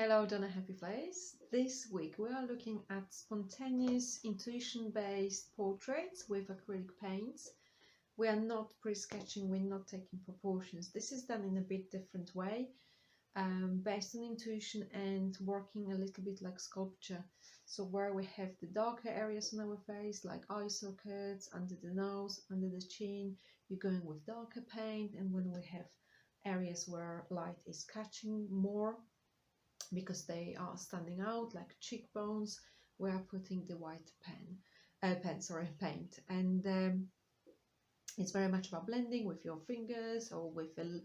Hello, Donna Happy Place. This week we are looking at spontaneous, intuition-based portraits with acrylic paints. We are not pre-sketching, we're not taking proportions. This is done in a bit different way, based on intuition and working a little bit like sculpture. So where we have the darker areas on our face, like eye sockets, under the nose, under the chin, you're going with darker paint. And when we have areas where light is catching more, because they are standing out like cheekbones, we are putting the white paint. And it's very much about blending with your fingers or with a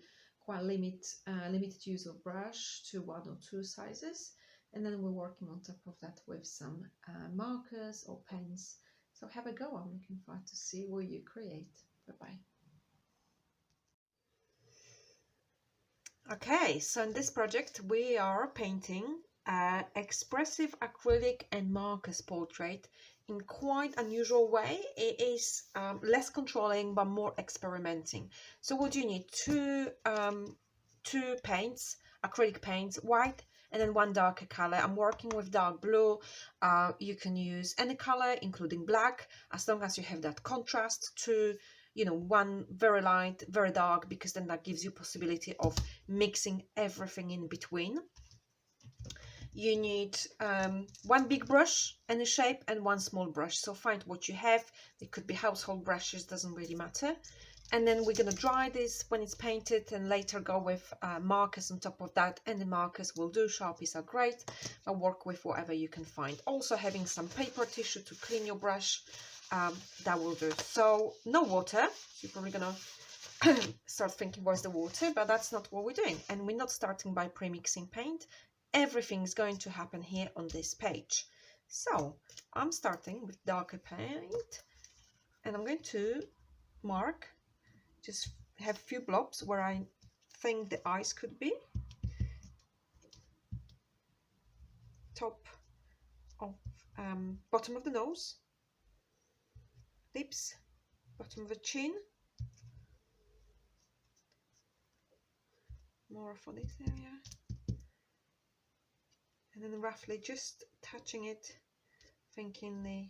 quite limited use of brush to 1 or 2 sizes. And then we're working on top of that with some markers or pens. So have a go. I'm looking forward to see what you create. Bye bye. Okay, so in this project we are painting an expressive acrylic and markers portrait in quite unusual way. It is less controlling but more experimenting. So what do you need? Two paints, acrylic paints, white and then one darker color. I'm working with dark blue. You can use any color including black, as long as you have that contrast to, you know, one very light, very dark, because then that gives you possibility of mixing everything in between. You need one big brush, any shape, and one small brush. So find what you have. It could be household brushes, doesn't really matter. And then we're gonna dry this when it's painted and later go with markers on top of that. And the markers will do, Sharpies are great, but work with whatever you can find. Also having some paper tissue to clean your brush, that will do. So no water. You're probably gonna start thinking, where's the water? But that's not what we're doing. And we're not starting by pre-mixing paint. Everything's going to happen here on this page. So I'm starting with darker paint and I'm going to mark, just have a few blobs where I think the eyes could be. Top of, bottom of the nose, lips, bottom of the chin, more for this area, and then roughly just touching it, thinking the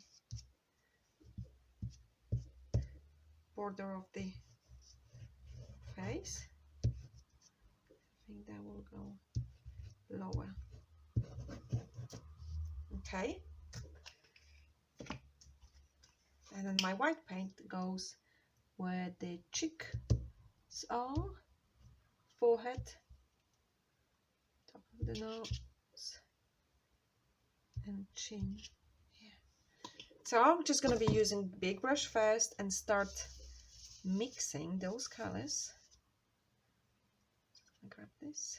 border of the face. I think that will go lower. Okay, and then my white paint goes where the cheeks are, forehead, top of the nose, and chin. So I'm just going to be using big brush first and start mixing those colors. Just grab this.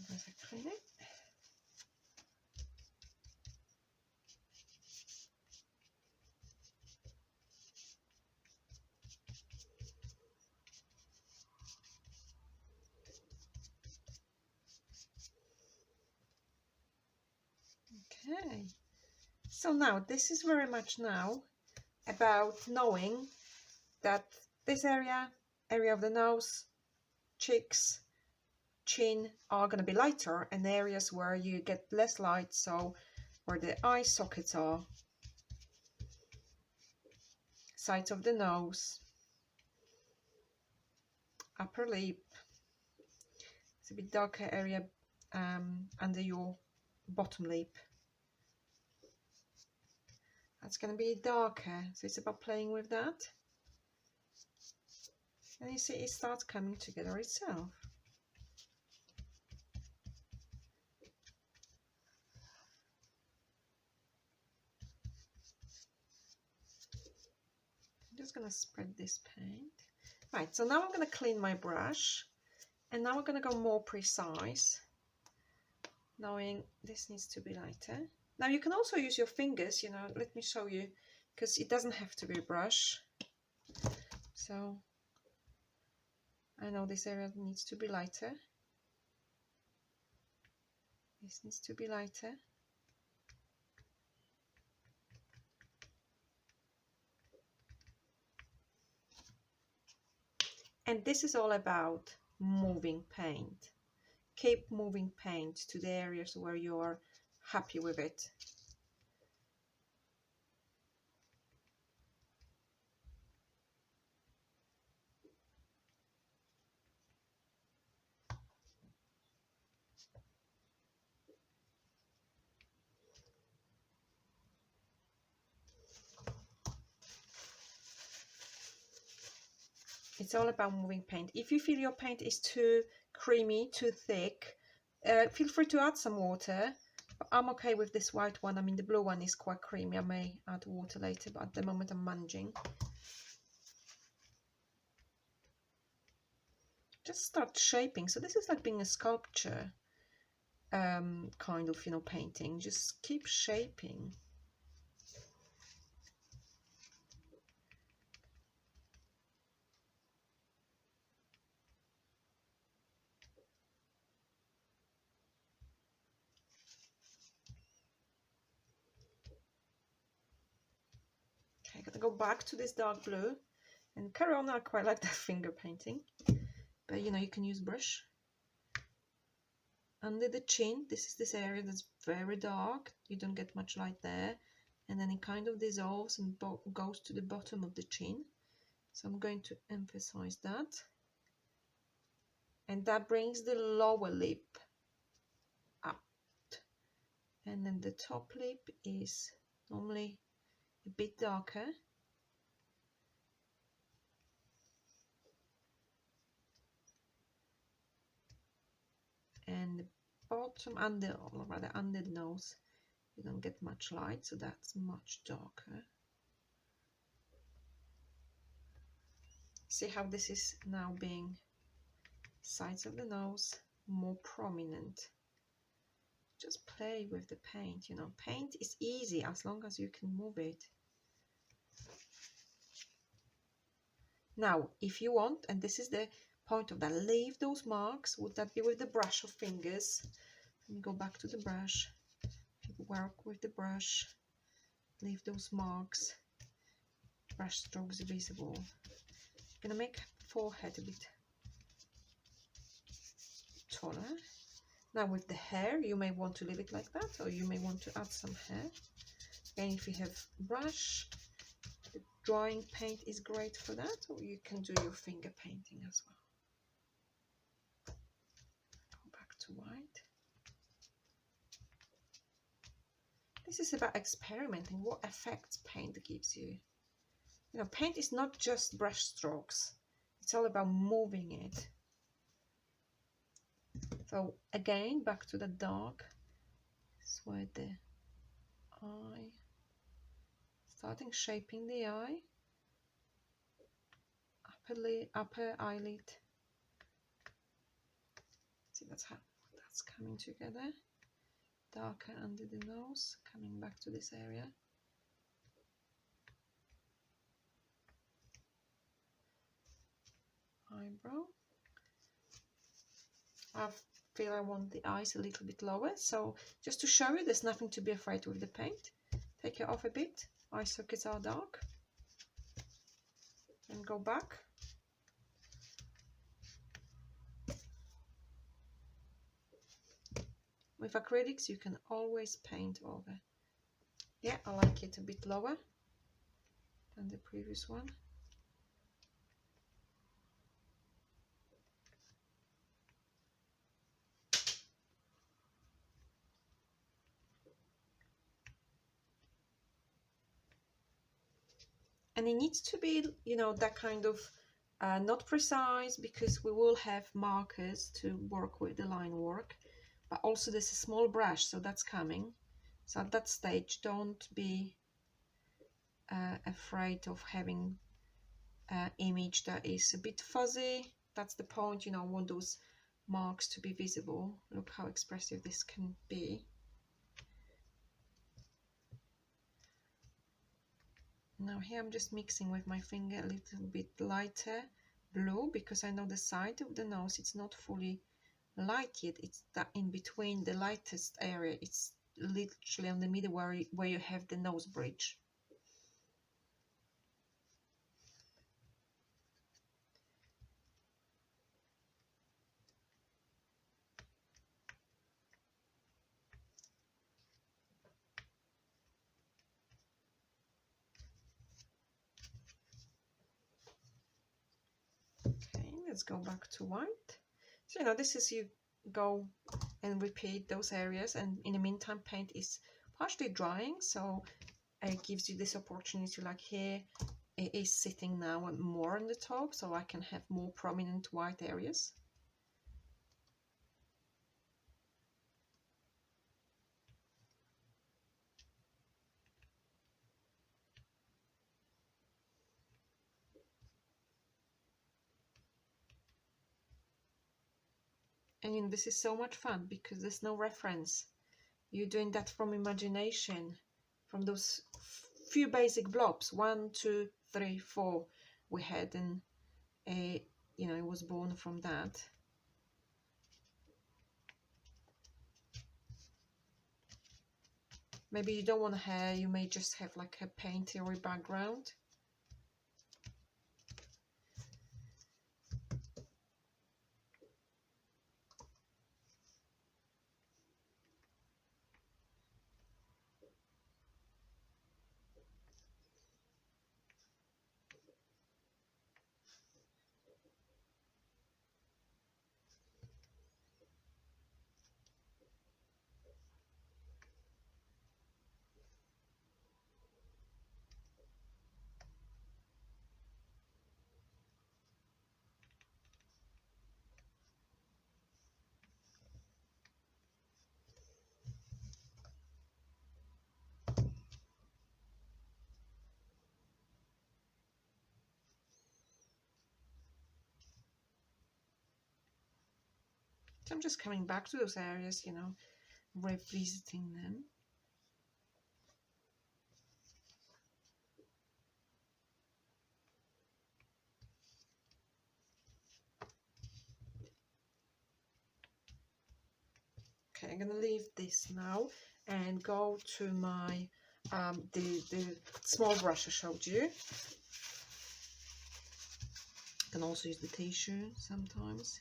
There's acrylic. Okay, so now this is very much now about knowing that this area of the nose, cheeks, chin are going to be lighter, and areas where you get less light, so where the eye sockets are, sides of the nose, upper lip, it's a bit darker area under your bottom lip. That's going to be darker, so it's about playing with that. And you see it starts coming together itself. I'm just going to spread this paint. Right, so now I'm going to clean my brush, and now we're going to go more precise, knowing this needs to be lighter. Now you can also use your fingers, you know, let me show you, because it doesn't have to be a brush. So I know this area needs to be lighter. This needs to be lighter. And this is all about moving paint. Keep moving paint to the areas where you're happy with it. It's all about moving paint. If you feel your paint is too creamy, too thick, feel free to add some water. But I'm okay with this white one. I mean, the blue one is quite creamy. I may add water later, but at the moment I'm managing. Just start shaping. So this is like being a sculpture kind of, you know, painting. Just keep shaping. Okay, gonna go back to this dark blue and carry on. I quite like that finger painting, but you know, you can use brush. Under the chin, this is this area that's very dark. You don't get much light there, and then it kind of dissolves and goes to the bottom of the chin. So I'm going to emphasize that, and that brings the lower lip up, and then the top lip is normally a bit darker. And the bottom, under, or rather under the nose, you don't get much light, so that's much darker. See how this is now being sides of the nose more prominent. Just play with the paint, you know, paint is easy as long as you can move it. Now, if you want, and this is the point of that, leave those marks. Would that be with the brush or fingers? Let me go back to the brush. Work with the brush. Leave those marks. Brush strokes visible. I'm gonna make forehead a bit taller. Now with the hair, you may want to leave it like that, or you may want to add some hair. And if you have brush, the drying paint is great for that, or you can do your finger painting as well. Go back to white. This is about experimenting what effects paint gives you. You know, paint is not just brush strokes. It's all about moving it. So again, back to the dark. This is where the eye, starting shaping the eye, upper eyelid. See, that's how that's coming together. Darker under the nose, coming back to this area. Eyebrow. I feel I want the eyes a little bit lower, so just to show you, there's nothing to be afraid with the paint. Take it off a bit. Eye sockets are dark. And go back. With acrylics, you can always paint over. Yeah, I like it a bit lower than the previous one. And it needs to be, you know, that kind of not precise, because we will have markers to work with the line work, but also there's a small brush, so that's coming. So at that stage, don't be afraid of having an image that is a bit fuzzy. That's the point, you know, I want those marks to be visible. Look how expressive this can be. Now here I'm just mixing with my finger a little bit lighter blue, because I know the side of the nose, it's not fully light yet. It's that in between the lightest area. It's literally on the middle where you have the nose bridge. let's go back to white. So, this is, you go and repeat those areas, and in the meantime paint is partially drying, so it gives you this opportunity. Like here, it is sitting now more on the top, so I can have more prominent white areas. And this is so much fun because there's no reference. You're doing that from imagination, from those few basic blobs. 1, 2, 3, 4 we had, and it was born from that. Maybe you don't want hair, you may just have like a painterly background. So I'm just coming back to those areas, revisiting them. Okay, I'm gonna leave this now and go to my the small brush I showed you. You can also use the tissue sometimes.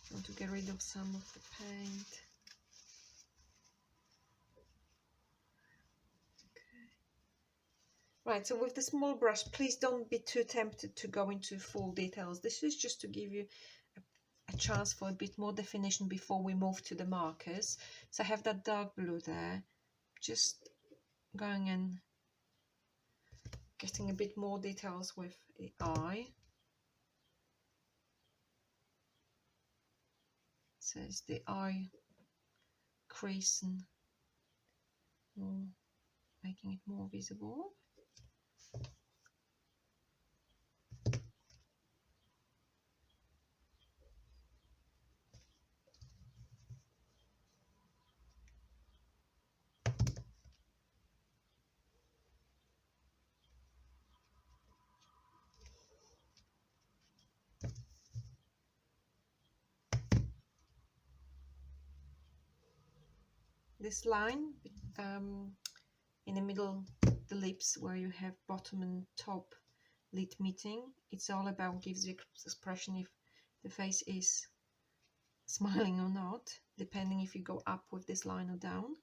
I want to get rid of some of the paint. Right, so with the small brush, please don't be too tempted to go into full details. This is just to give you a chance for a bit more definition before we move to the markers. So I have that dark blue there, just going and getting a bit more details with the eye. So it's the eye crease and making it more visible. This line in the middle, the lips, where you have bottom and top lid meeting, it's all about gives you expression if the face is smiling or not, depending if you go up with this line or down.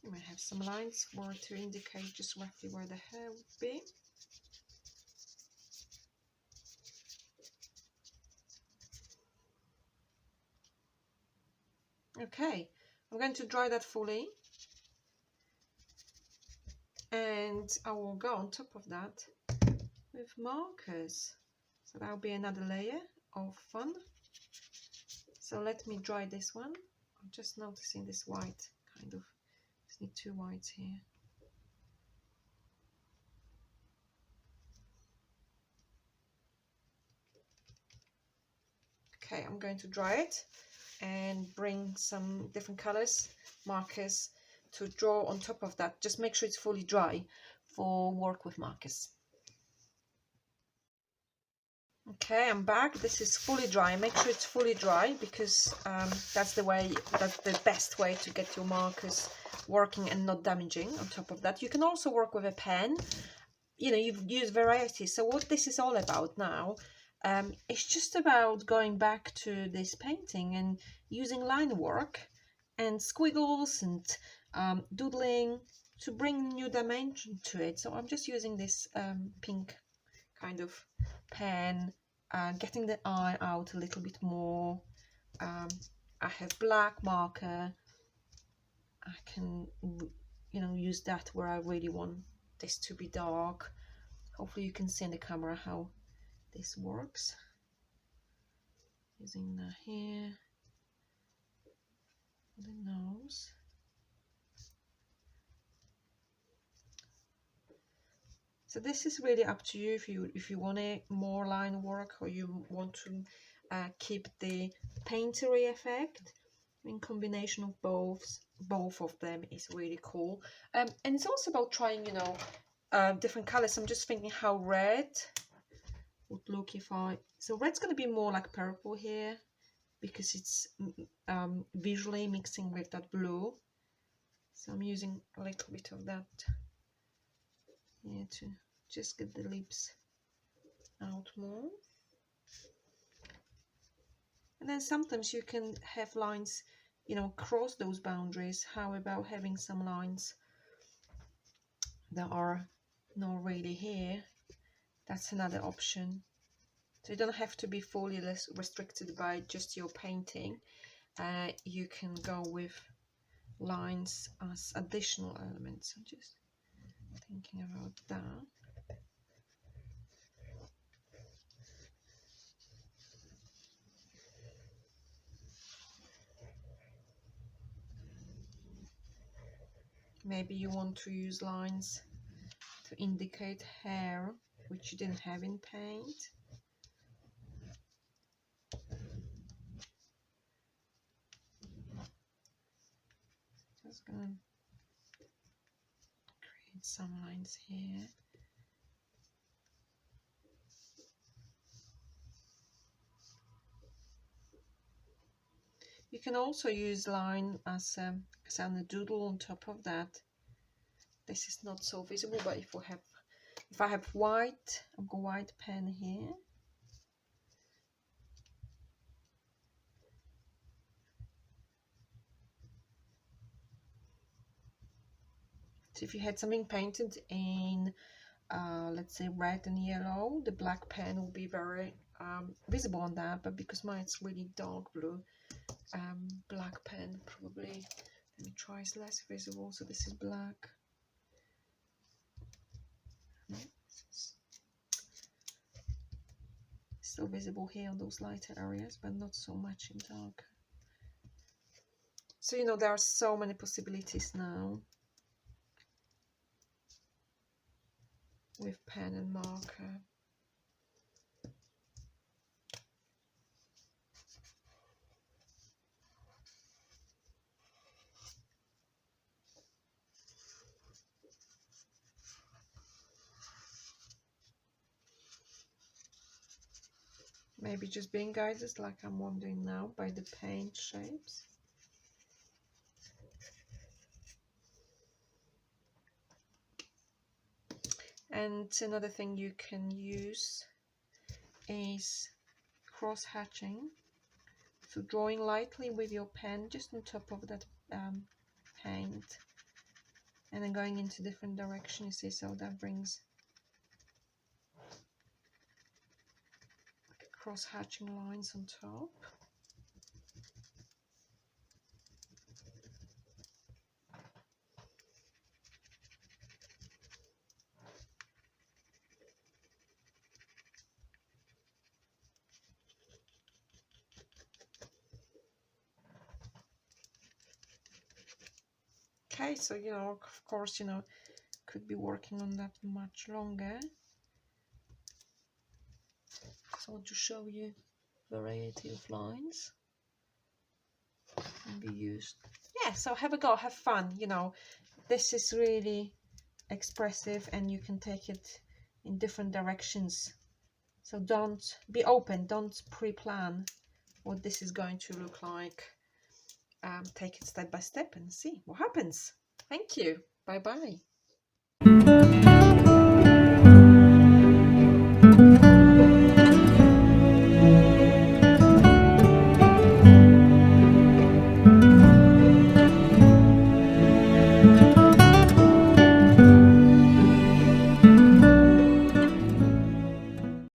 You may have some lines more to indicate just roughly where the hair would be. Okay, I'm going to dry that fully, and I will go on top of that with markers. So that'll be another layer of fun. So let me dry this one. I'm just noticing this white kind of, just need 2 whites here. Okay, I'm going to dry it and bring some different colors, markers, to draw on top of that. Just make sure it's fully dry for work with markers. Okay, I'm back. This is fully dry. Make sure it's fully dry because that's the best way to get your markers working and not damaging. On top of that, you can also work with a pen. You know, you've used variety. So what this is all about now, it's just about going back to this painting and using line work and squiggles and doodling to bring new dimension to it. So I'm just using this pink kind of pen, getting the eye out a little bit more. I have black marker. I can, you know, use that where I really want this to be dark. Hopefully you can see in the camera how this works. Using that here, the nose. So this is really up to you if you want more line work or you want to keep the painterly effect. In combination of both of them is really cool. And it's also about trying, you know, different colors. I'm just thinking how red would look if so red's going to be more like purple here because it's visually mixing with that blue. So I'm using a little bit of that here to just get the lips out more. And then sometimes you can have lines, you know, cross those boundaries. How about having some lines that are not really here? That's another option. So you don't have to be fully less restricted by just your painting. You can go with lines as additional elements. I'm just thinking about that. Maybe you want to use lines to indicate hair, which you didn't have in paint. Just gonna create some lines here. You can also use line as a doodle on top of that. This is not so visible, but if I have white, I've got white pen here. So if you had something painted in, let's say red and yellow, the black pen will be very visible on that. But because mine's really dark blue, black pen probably, let me try, is less visible. So this is black. Still visible here on those lighter areas, but not so much in dark. So, you know, there are so many possibilities now with pen and marker. Maybe just being guided like I'm wondering now by the paint shapes. And another thing you can use is cross hatching. So drawing lightly with your pen just on top of that paint, and then going into different directions. You see, so that brings cross hatching lines on top. Okay, so, you know, of course, you know, could be working on that much longer. So I want to show you variety of lines can be used. Yeah, so have a go, have fun. You know, this is really expressive and you can take it in different directions. So don't be open, don't pre-plan what this is going to look like. Take it step by step and see what happens. Thank you. Bye bye.